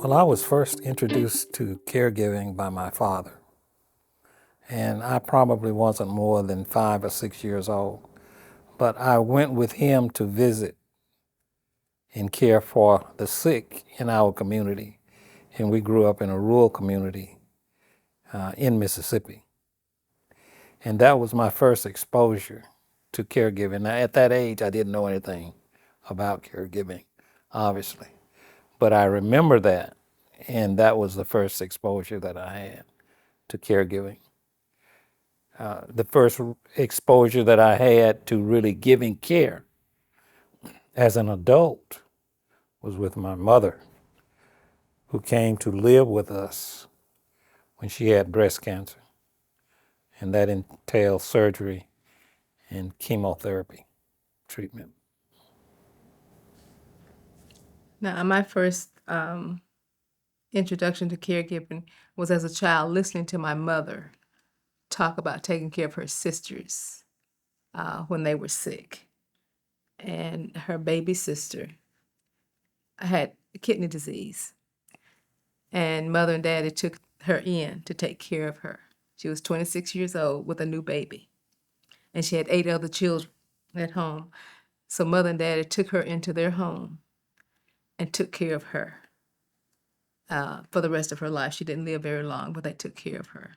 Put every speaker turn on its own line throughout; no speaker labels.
Well, I was first introduced to caregiving by my father, and I probably wasn't more than 5 or 6 years old. But I went with him to visit and care for the sick in our community. And we grew up in a rural community in Mississippi. And that was my first exposure to caregiving. Now, at that age, I didn't know anything about caregiving, obviously. But I remember that, and that was the first exposure that I had to caregiving. The first exposure that I had to really giving care as an adult was with my mother, who came to live with us when she had breast cancer. And that entailed surgery and chemotherapy treatment.
Now, my first introduction to caregiving was as a child listening to my mother talk about taking care of her sisters when they were sick. And her baby sister had kidney disease. And mother and daddy took her in to take care of her. She was 26 years old with a new baby. And she had 8 other children at home. So mother and daddy took her into their home and took care of her for the rest of her life. She didn't live very long, but they took care of her.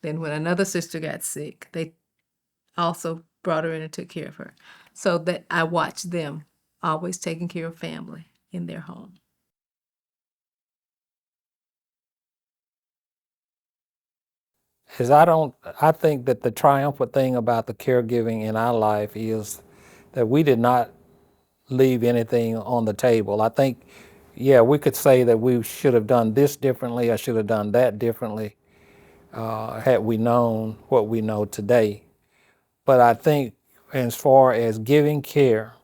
Then when another sister got sick, they also brought her in and took care of her. So that I watched them always taking care of family in their home.
I think that the triumphant thing about the caregiving in our life is that we did not leave anything on the table. I think, yeah, we could say that we should have done this differently, I should have done that differently, had we known what we know today. But I think as far as giving care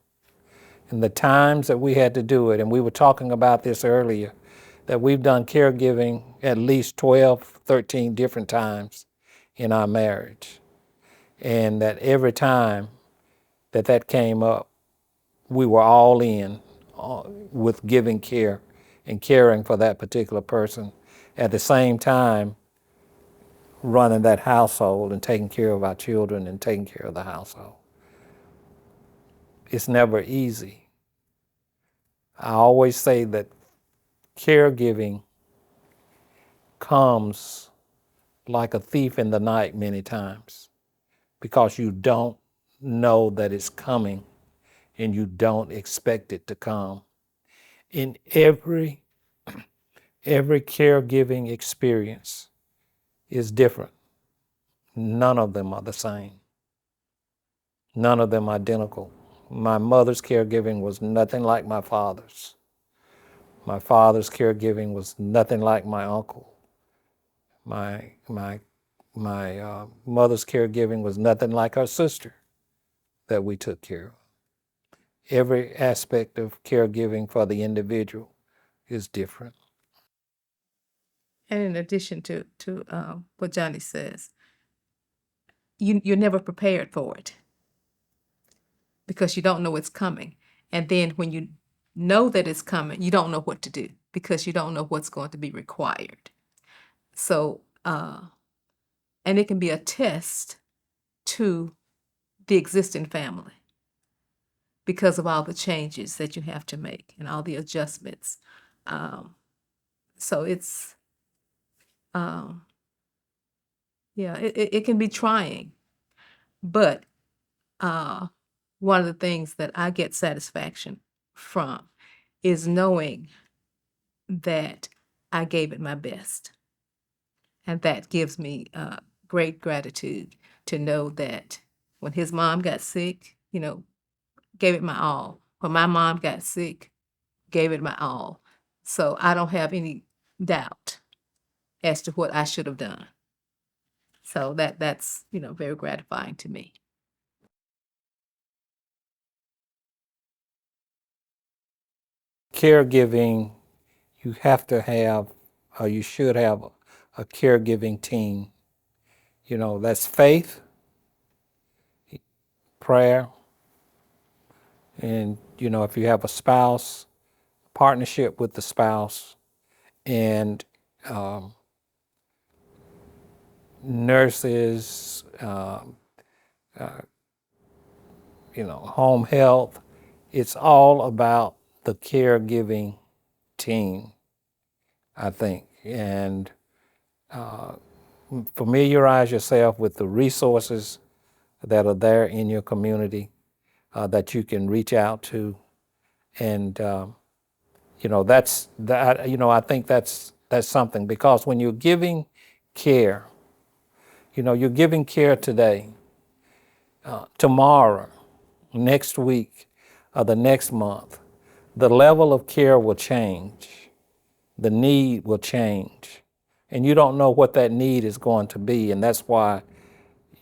and the times that we had to do it, and we were talking about this earlier, that we've done caregiving at least 12, 13 different times in our marriage. And that every time that came up, we were all in with giving care and caring for that particular person. At the same time, running that household and taking care of our children and taking care of the household. It's never easy. I always say that caregiving comes like a thief in the night many times because you don't know that it's coming and you don't expect it to come. In every caregiving experience is different. None of them are the same. None of them identical. My mother's caregiving was nothing like my father's. My father's caregiving was nothing like my uncle. My mother's caregiving was nothing like her sister that we took care of. Every aspect of caregiving for the individual is different.
And in addition to what Johnny says, you're never prepared for it because you don't know it's coming. And then when you know that it's coming, you don't know what to do because you don't know what's going to be required. So, and it can be a test to the existing family because of all the changes that you have to make and all the adjustments. So it's, yeah, it can be trying, but one of the things that I get satisfaction from is knowing that I gave it my best. And that gives me great gratitude to know that when his mom got sick, gave it my all. When my mom got sick, gave it my all. So I don't have any doubt as to what I should have done. So that's very gratifying to me.
Caregiving, you have to have, or you should have, a caregiving team. That's faith, prayer, and, if you have a spouse, partnership with the spouse, and nurses, home health. It's all about the caregiving team, I think. And familiarize yourself with the resources that are there in your community that you can reach out to. And, that's that, I think that's something, because when you're giving care, you're giving care today, tomorrow, next week, the next month, the level of care will change. The need will change. And you don't know what that need is going to be. And that's why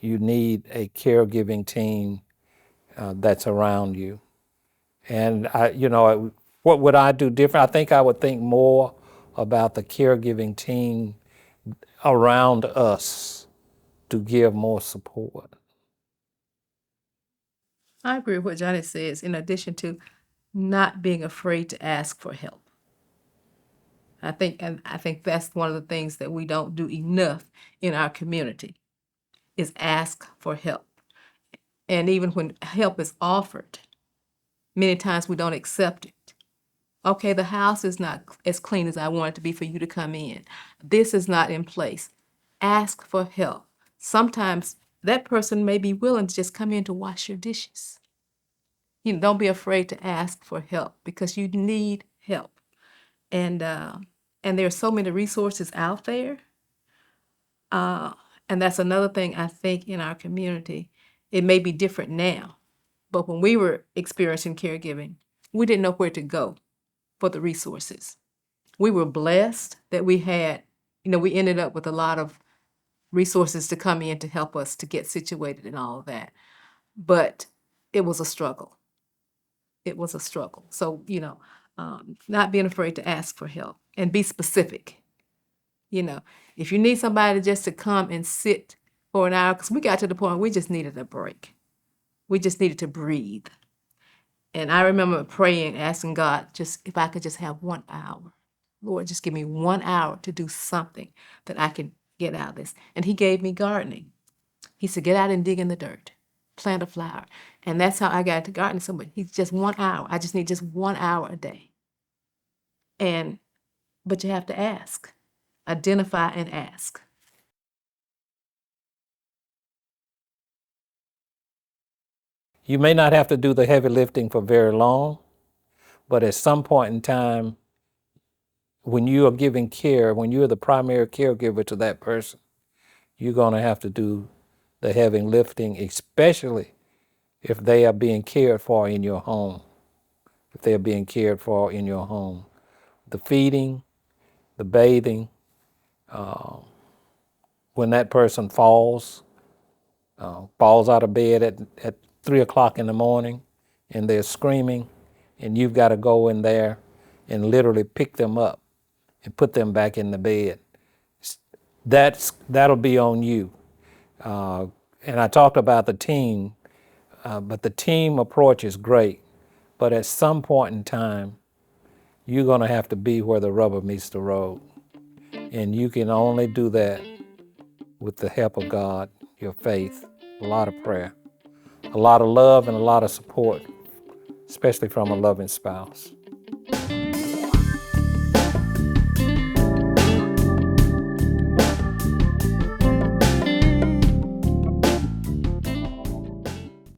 you need a caregiving team that's around you. And what would I do different? I think I would think more about the caregiving team around us to give more support.
I agree with what Johnny says, in addition to not being afraid to ask for help. I think that's one of the things that we don't do enough in our community is ask for help. And even when help is offered, many times we don't accept it. Okay, the house is not as clean as I want it to be for you to come in. This is not in place. Ask for help. Sometimes that person may be willing to just come in to wash your dishes. Don't be afraid to ask for help, because you need help. And there are so many resources out there. And that's another thing I think in our community. It may be different now, but when we were experiencing caregiving, we didn't know where to go for the resources. We were blessed that we had, we ended up with a lot of resources to come in to help us to get situated and all of that. But it was a struggle. It was a struggle. So, not being afraid to ask for help and be specific. If you need somebody just to come and sit for an hour, because we got to the point we just needed a break. We just needed to breathe. And I remember praying, asking God, just if I could just have 1 hour. Lord, just give me 1 hour to do something that I can get out of this. And he gave me gardening. He said, get out and dig in the dirt, plant a flower. And that's how I got into gardening. So, but he's just 1 hour. I just need just 1 hour a day. But you have to ask, identify and ask.
You may not have to do the heavy lifting for very long, but at some point in time, when you are giving care, when you're the primary caregiver to that person, you're going to have to do the heavy lifting, especially if they are being cared for in your home. If they're being cared for in your home. The feeding, the bathing, when that person falls out of bed at 3 o'clock in the morning and they're screaming, and you've got to go in there and literally pick them up and put them back in the bed. That'll be on you. And I talked about the team, but the team approach is great. But at some point in time, you're going to have to be where the rubber meets the road. And you can only do that with the help of God, your faith, a lot of prayer, a lot of love, and a lot of support, especially from a loving spouse.